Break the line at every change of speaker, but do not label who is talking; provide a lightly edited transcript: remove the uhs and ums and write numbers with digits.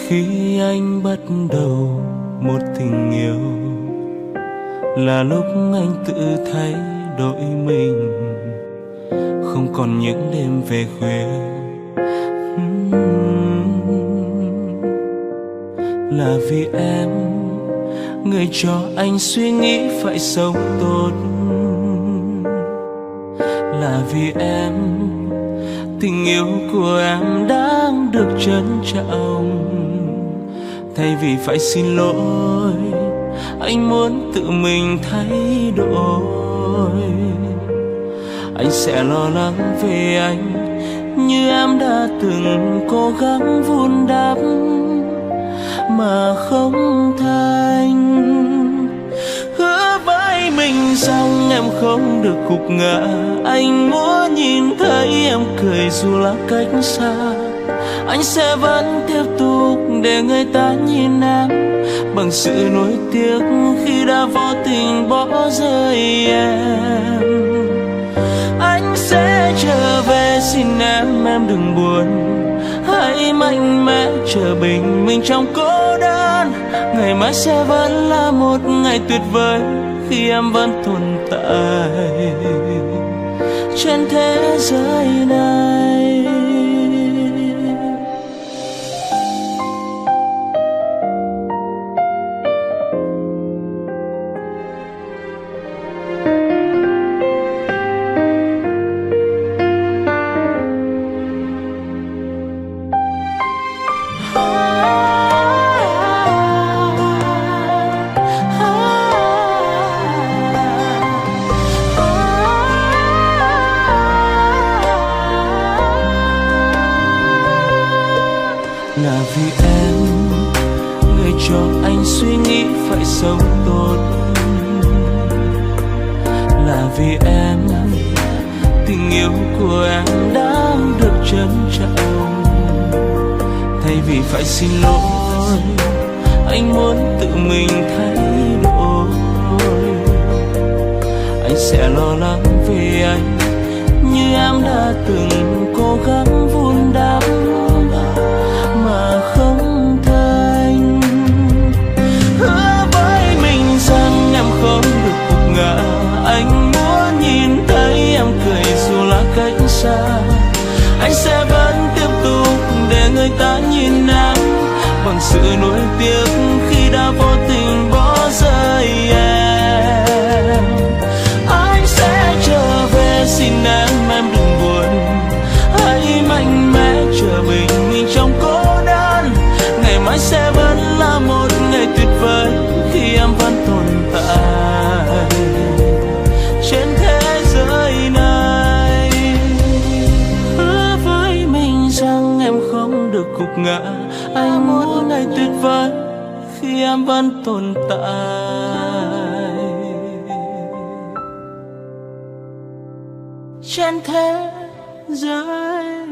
Khi anh bắt đầu một tình yêu là lúc anh tự thấy đổi mình, không còn những đêm về khuya. Là vì em, người cho anh suy nghĩ phải sống tốt. Là vì em, tình yêu của em đang được trân trọng. Thay vì phải xin lỗi, anh muốn tự mình thay đổi. Anh sẽ lo lắng về anh như em đã từng cố gắng vun đắp mà không thành. Hứa với mình rằng em không được gục ngã. Anh muốn nhìn thấy em cười dù là cách xa. Anh sẽ vẫn tiếp tục để người ta nhìn em bằng sự nuối tiếc khi đã vô tình bỏ rơi em. Anh sẽ trở về, xin em đừng buồn. Hãy mạnh mẽ chờ bình minh trong cô đơn. Ngày mai sẽ vẫn là một ngày tuyệt vời khi em vẫn tồn tại trên thế giới này. Là vì em, người cho anh suy nghĩ phải sống tốt. Là vì em, tình yêu của em đang được trân trọng. Thay vì phải xin lỗi, anh muốn tự mình thay đổi. Anh sẽ lo lắng về anh như em đã từng cố gắng vun đắp mà không thành. Hứa với mình rằng em không được gục ngã. Anh muốn nhìn thấy em cười dù là cách xa. Anh sẽ vẫn tiếp tục để người ta nhìn em bằng sự nuối tiếc khi đã vô tình bỏ rơi em. Anh sẽ trở về, xin em đừng buồn. Hãy mạnh mẽ chờ bình minh trong cô đơn. Ngày mai sẽ vẫn là một ngày tuyệt vời khi em vẫn tồn tại trên thế giới này. Hứa với mình rằng em không được gục ngã. Anh muốn ngày tuyệt vời khi em vẫn tồn tại trên thế giới